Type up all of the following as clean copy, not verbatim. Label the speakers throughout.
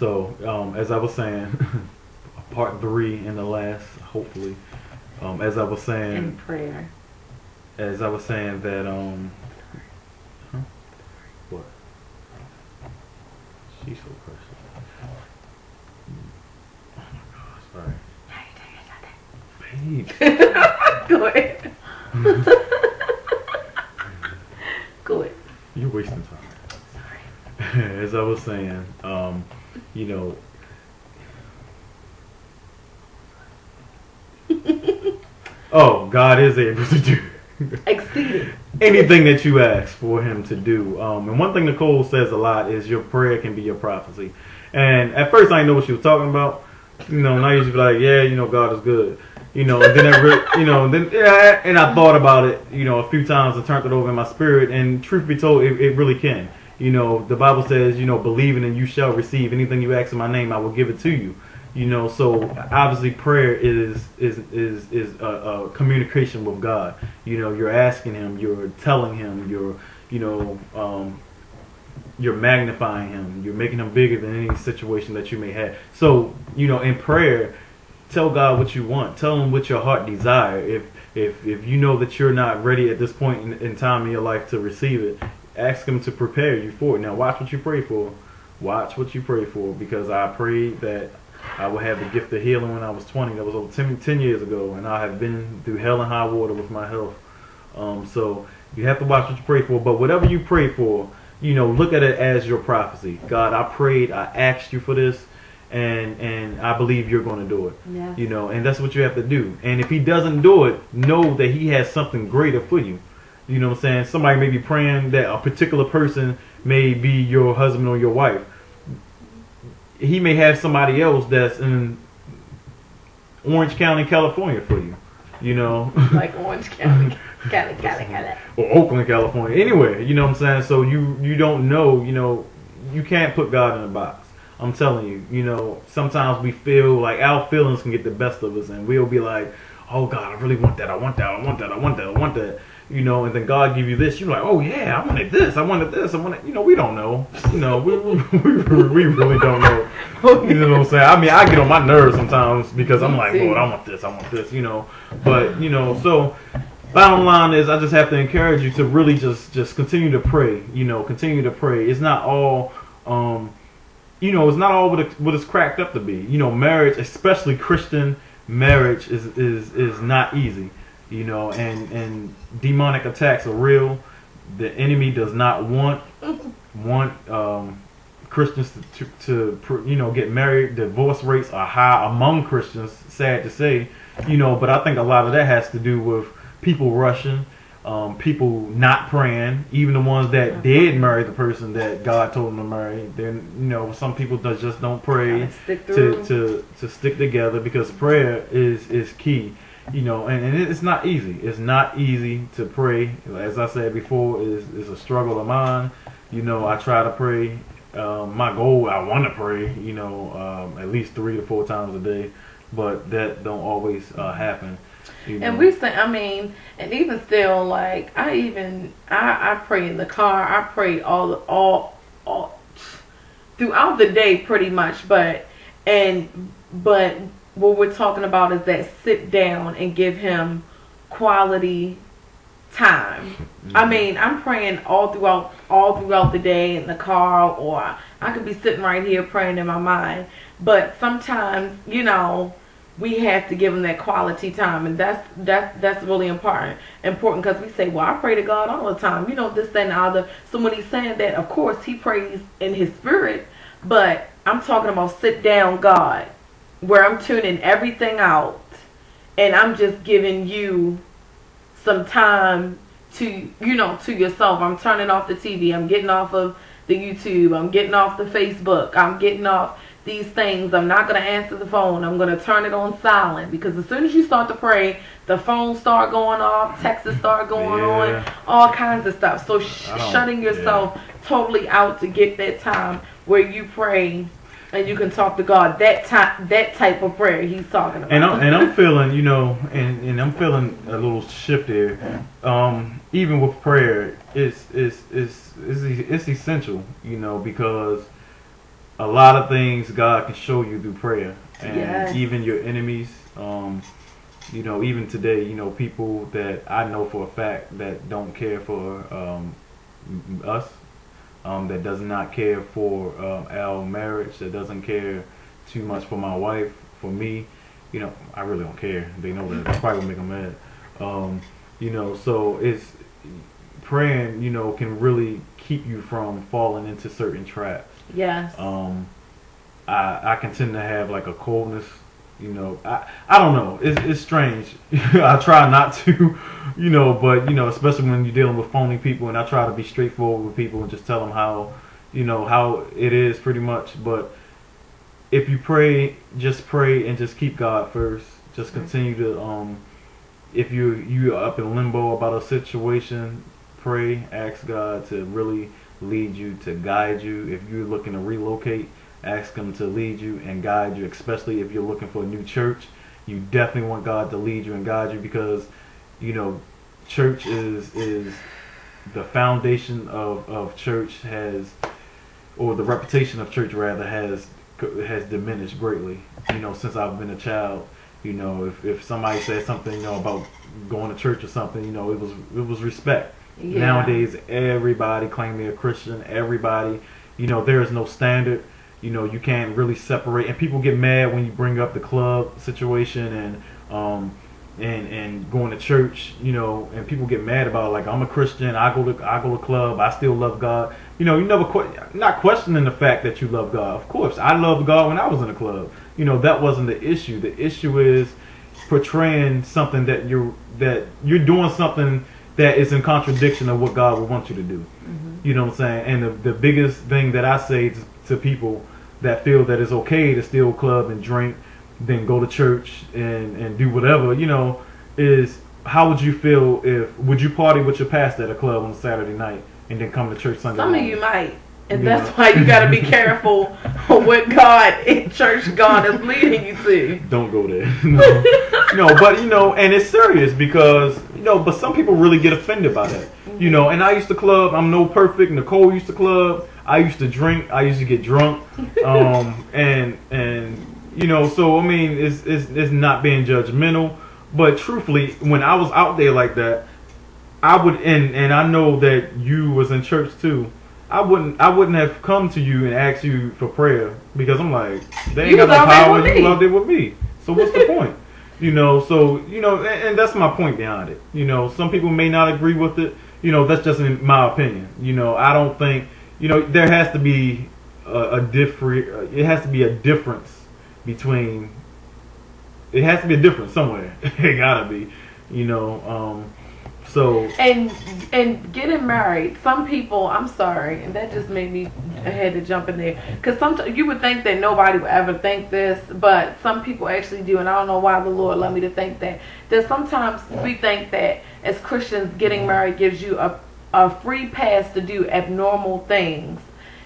Speaker 1: So as I was saying, part 3 and the last, hopefully. As I was saying,
Speaker 2: in prayer.
Speaker 1: As I was saying that huh? What? She's so personal. Oh my gosh, sorry. Babe.
Speaker 2: Go ahead. Go ahead.
Speaker 1: You're wasting time.
Speaker 2: Sorry.
Speaker 1: As I was saying, you know, oh, God is able to do
Speaker 2: Exceeding
Speaker 1: anything that you ask for him to do. And one thing Nicole says a lot is your prayer can be your prophecy. And at first I didn't know what she was talking about. You know, and I used to be like, yeah, you know, God is good. You know, and then and I thought about it, you know, a few times and turned it over in my spirit. And truth be told, it really can. You know, the Bible says, you know, believing and you shall receive anything you ask in my name, I will give it to you. You know, so obviously prayer is a communication with God. You know, you're asking him, you're telling him, you're magnifying him, you're making him bigger than any situation that you may have. So, you know, in prayer, tell God what you want. Tell him what your heart desire. If you know that you're not ready at this point in time in your life to receive it, ask him to prepare you for it. Now watch what you pray for. Watch what you pray for, because I prayed that I would have the gift of healing when I was 20. That was over 10 years ago, and I have been through hell and high water with my health. So you have to watch what you pray for. But whatever you pray for, you know, look at it as your prophecy. God, I prayed, I asked you for this, and I believe you're going to do it.
Speaker 2: Yes.
Speaker 1: You know, and that's what you have to do. And if he doesn't do it, know that he has something greater for you. You know what I'm saying? Somebody may be praying that a particular person may be your husband or your wife. He may have somebody else that's in Orange County, California for you. You know?
Speaker 2: Like Orange County. Cali.
Speaker 1: Or Oakland, California. Anywhere, you know what I'm saying? So you don't know, you know, you can't put God in a box. I'm telling you, you know, sometimes we feel like our feelings can get the best of us, and we'll be like, oh God, I really want that, I want that, I want that, I want that, I want that. You know, and then God give you this, you're like, oh yeah, I wanted this, I wanted this, I wanted, you know, we don't know. You know, we really don't know. You know what I'm saying? I mean, I get on my nerves sometimes because I'm like, Lord, I want this, you know. But, you know, so bottom line is I just have to encourage you to really just continue to pray, you know, continue to pray. It's not all, you know, it's not all what it's cracked up to be. You know, marriage, especially Christian marriage, is not easy. You know, and demonic attacks are real. The enemy does not want Christians to you know, get married. Divorce rates are high among Christians, sad to say. You know, but I think a lot of that has to do with people rushing, people not praying. Even the ones that did marry the person that God told them to marry, then, you know, some people just don't pray to stick together, because prayer is key. You know, and it's not easy. It's not easy to pray. As I said before, is a struggle of mine. You know, I try to pray. My goal, I want to pray, you know, at least 3 to 4 times a day, but that don't always happen. You know?
Speaker 2: And we say, I mean, and even still, like, I pray in the car. I pray all throughout the day, pretty much. But what we're talking about is that sit down and give him quality time. Mm-hmm. I mean, I'm praying all throughout the day in the car, or I could be sitting right here praying in my mind. But sometimes, you know, we have to give him that quality time, and that's really important because we say, well, I pray to God all the time, you know, this, that, and the other. So when he's saying that, of course he prays in his spirit, but I'm talking about sit down God, where I'm tuning everything out and I'm just giving you some time to, you know, to yourself. I'm turning off the TV. I'm getting off of the YouTube. I'm getting off the Facebook. I'm getting off these things. I'm not going to answer the phone. I'm going to turn it on silent, because as soon as you start to pray, the phones start going off, texts start going on, all kinds of stuff. So shutting yourself totally out to get that time where you pray and you can talk to God. That type of prayer he's talking about.
Speaker 1: And I'm feeling, you know, and I'm feeling a little shift there. Even with prayer, it's essential, you know, because a lot of things God can show you through prayer, and
Speaker 2: Yes.
Speaker 1: even your enemies. You know, even today, you know, people that I know for a fact that don't care for us, that does not care for our marriage, that doesn't care too much for my wife, for me. You know, I really don't care. They know that. That's probably gonna make them mad. You know, so it's praying. You know, can really keep you from falling into certain traps.
Speaker 2: Yes.
Speaker 1: I can tend to have like a coldness. You know, I don't know. It's strange. I try not to, you know, but you know, especially when you're dealing with phony people, and I try to be straightforward with people and just tell them how, you know, how it is pretty much. But if you pray, just pray and just keep God first. Just continue to, if you're up in limbo about a situation, pray, ask God to really lead you, to guide you. If you're looking to relocate, ask Him to lead you and guide you, especially if you're looking for a new church. You definitely want God to lead you and guide you, because, you know, church is the foundation of church has, or the reputation of church rather, has diminished greatly. You know, since I've been a child, you know, if somebody said something, you know, about going to church or something, you know, it was respect.
Speaker 2: Yeah.
Speaker 1: Nowadays, everybody claim they're a Christian. Everybody, you know, there is no standard. You know, you can't really separate, and people get mad when you bring up the club situation and going to church. You know, and people get mad about, like, I'm a Christian, I go to club, I still love God. You know, you never not questioning the fact that you love God. Of course, I loved God when I was in a club. You know, that wasn't the issue. The issue is portraying something that you're doing something that is in contradiction of what God would want you to do.
Speaker 2: Mm-hmm.
Speaker 1: You know what I'm saying? And the biggest thing that I say to people that feel that it's okay to still club and drink, then go to church and do whatever, you know, is how would you feel would you party with your pastor at a club on Saturday night and then come to church Sunday
Speaker 2: Some
Speaker 1: morning?
Speaker 2: of you might. And that's why you got to be careful what God in church God is leading you to.
Speaker 1: Don't go there. No. No, but, you know, and it's serious because, you know, but some people really get offended by that. You know, and I used to club. I'm no perfect. Nicole used to club. I used to drink. I used to get drunk. And you know, so I mean, it's not being judgmental, but truthfully, when I was out there like that, I would, and I know that you was in church too. I wouldn't have come to you and asked you for prayer, because I'm like, they ain't got no power. You out there with me. So what's the point? You know, so, you know, and that's my point behind it. You know, some people may not agree with it. You know, that's just in my opinion. You know, I don't think, you know, there has to be it has to be a difference between, it has to be a difference somewhere. It gotta be, you know, so.
Speaker 2: And getting married, some people, I'm sorry, and that just made me, I had to jump in there, because sometimes you would think that nobody would ever think this, but some people actually do, and I don't know why the Lord let me to think that sometimes we think that as Christians, getting married gives you a free pass to do abnormal things.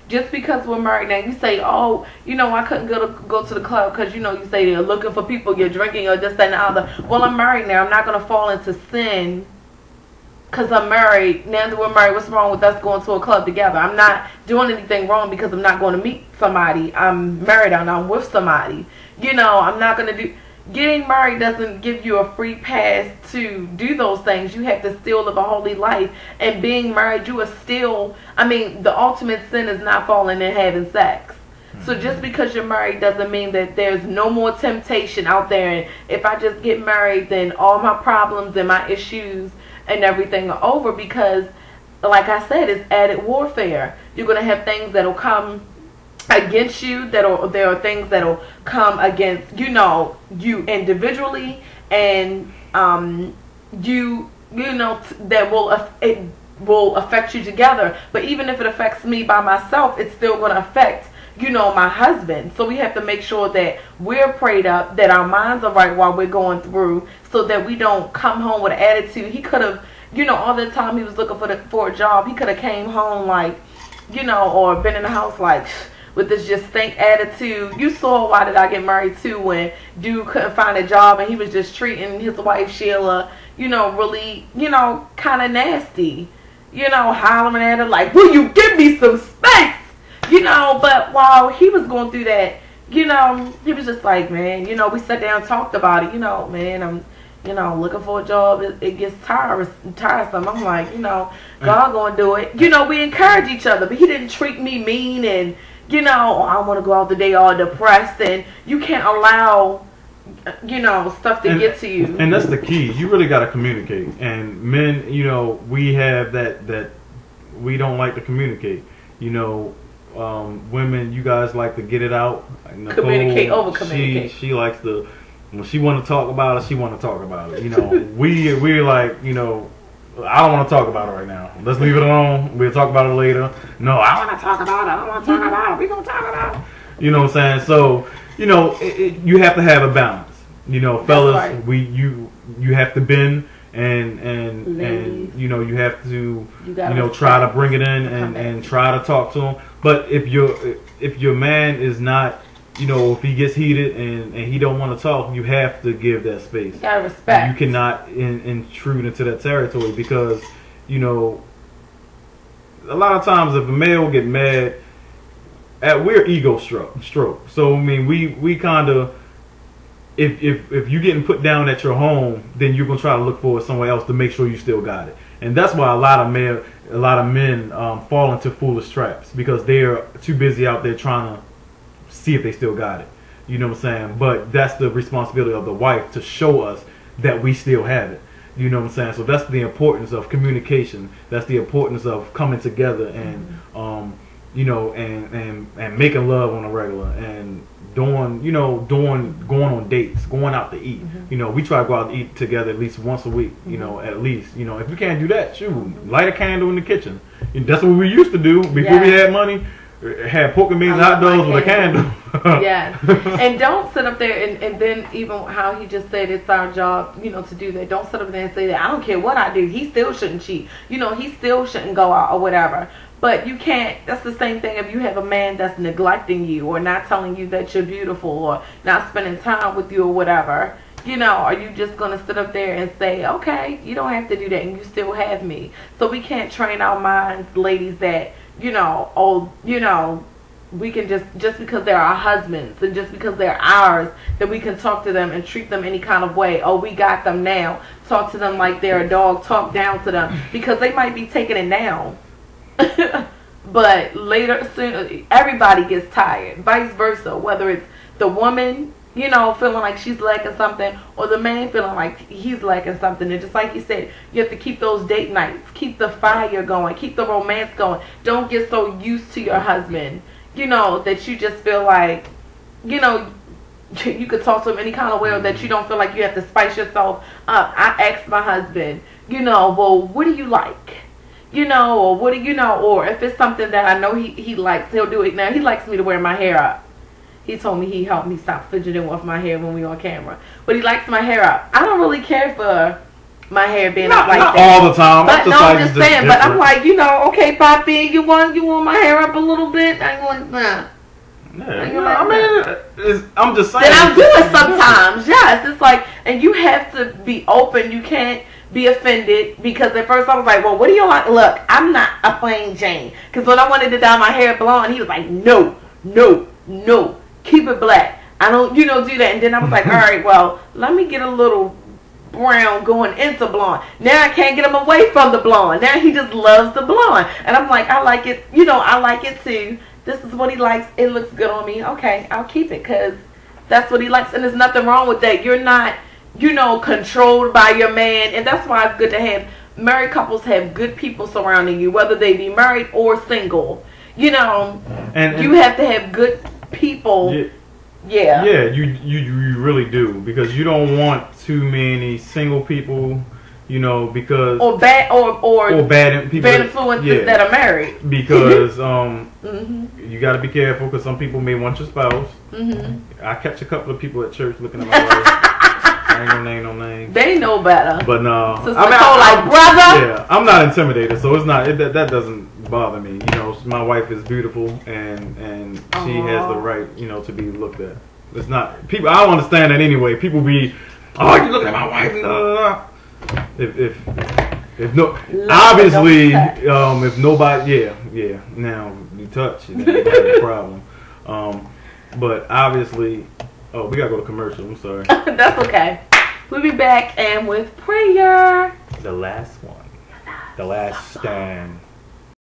Speaker 2: Just because we're married now, you say, oh, you know, I couldn't go to the club because, you know, you say they're looking for people, you're drinking or this, that, and the other. Well, I'm married now. I'm not going to fall into sin because I'm married. Now that we're married, what's wrong with us going to a club together? I'm not doing anything wrong because I'm not going to meet somebody. I'm married and I'm with somebody. You know, I'm not going to do... Getting married doesn't give you a free pass to do those things. You have to still live a holy life. And being married, you are still... I mean, the ultimate sin is not falling and having sex. So just because you're married doesn't mean that there's no more temptation out there. And if I just get married, then all my problems and my issues and everything are over, because, like I said, it's added warfare. You're going to have things that'll come against you, there are things that'll come against, you know, you individually, and you know, that will affect you together. But even if it affects me by myself, it's still going to affect, you know, my husband. So we have to make sure that we're prayed up, that our minds are right while we're going through, so that we don't come home with an attitude. He could have, you know, all the time he was looking for a job, he could have came home like, you know, or been in the house like with this just stink attitude. You saw Why Did I Get Married Too, when dude couldn't find a job and he was just treating his wife Sheila, you know, really, you know, kind of nasty, you know, hollering at her like, will you give me some space? You know, but while he was going through that, you know, he was just like, man, you know, we sat down and talked about it. You know, man, I'm, you know, looking for a job. It gets tiresome. I'm like, you know, God gonna do it. You know, we encourage each other, but he didn't treat me mean and, you know, I want to go out the day all depressed. And you can't allow, you know, stuff to get to you.
Speaker 1: And that's the key. You really got to communicate. And men, you know, we have that we don't like to communicate. You know, women, you guys like to get it out. Nicole,
Speaker 2: communicate over communicate.
Speaker 1: She likes to, when she want to talk about it, she want to talk about it. You know, we're like, you know, I don't want to talk about it right now. Let's leave it alone. We'll talk about it later. No, I want to talk about it. I don't want to talk about it. We're going to talk about it. You know what I'm saying? So, you know, you have to have a balance. You know, fellas, right. You have to bend and you know, you have to, you know, try to bring it in and try to talk to him. But if your man is not, you know, if he gets heated and he don't want to talk, you have to give that space.
Speaker 2: You gotta respect.
Speaker 1: You cannot intrude into that territory because, you know, a lot of times if a male get mad, we're ego stroke. So I mean, we kind of, if you're getting put down at your home, then you're gonna try to look for it somewhere else to make sure you still got it. And that's why a lot of men fall into foolish traps because they're too busy out there trying to see if they still got it. You know what I'm saying? But that's the responsibility of the wife to show us that we still have it. You know what I'm saying? So that's the importance of communication. That's the importance of coming together and you know, and making love on a regular and going on dates, going out to eat. You know, we try to go out to eat together at least once a week, you know, at least. You know, if we can't do that, shoot, light a candle in the kitchen. And that's what we used to do before we had money. Had pork and beans and hot dogs with a candle.
Speaker 2: Yes. And don't sit up there and then even how he just said it's our job, you know, to do that. Don't sit up there and say that I don't care what I do. He still shouldn't cheat. You know, he still shouldn't go out or whatever. But you can't, that's the same thing if you have a man that's neglecting you or not telling you that you're beautiful or not spending time with you or whatever. You know, are you just going to sit up there and say, okay, you don't have to do that and you still have me. So we can't train our minds, ladies, that, you know, oh, you know, we can just because they're our husbands and just because they're ours, that we can talk to them and treat them any kind of way. Oh, we got them now. Talk to them like they're a dog. Talk down to them because they might be taking it now. But later, soon, everybody gets tired. Vice versa, whether it's the woman, you know, feeling like she's lacking something, or the man feeling like he's lacking something. And just like you said, you have to keep those date nights, keep the fire going, keep the romance going. Don't get so used to your husband, you know, that you just feel like, you know, you could talk to him any kind of way, or that you don't feel like you have to spice yourself up. I asked my husband, you know, well, what do you like? You know, or what do you know? Or if it's something that I know he likes, he'll do it. Now, he likes me to wear my hair up. He told me he helped me stop fidgeting with my hair when we on camera. But he likes my hair up. I don't really care for my hair being up like
Speaker 1: not
Speaker 2: that.
Speaker 1: Not all the time.
Speaker 2: But no, I'm just saying. But I'm like, you know, okay, Poppy, you want my hair up a little bit? I'm like, nah.
Speaker 1: Yeah, I mean, I'm just saying.
Speaker 2: Then I'll do it sometimes. Yes, it's like, and you have to be open. You can't be offended, because at first I was like, well, what do you like? Look, I'm not a plain Jane. Because when I wanted to dye my hair blonde, he was like, no, keep it black. I don't, you know, do that. And then I was like, all right, well, let me get a little brown going into blonde. Now I can't get him away from the blonde. Now he just loves the blonde. And I'm like, I like it, you know, I like it too. This is what he likes. It looks good on me. Okay, I'll keep it because that's what he likes. And there's nothing wrong with that. You're not, you know, controlled by your man. And that's why it's good to have married couples have good people surrounding you, whether they be married or single. You know, and you have to have good people. Yeah, you really do, because you don't want too many single people, you know, because or bad people, bad influences that are married, because you got to be careful, because some people may want your spouse. I catch a couple of people at church looking at my wife. I ain't gonna name no names. They know better. But no, I mean, like brother. Yeah, I'm not intimidated, so it's not that doesn't bother me. You know, my wife is beautiful, and she has the right, you know, to be looked at. It's not people. I don't understand that anyway. People be, oh, you looking at my wife? No. If
Speaker 1: If no,
Speaker 2: Love
Speaker 1: obviously,
Speaker 2: but don't touch.
Speaker 1: if nobody, yeah. Now you touch, then you have a problem. But obviously, oh, we gotta go to commercial. I'm sorry.
Speaker 2: That's okay. We'll be back and with prayer.
Speaker 1: The last one, the last stand.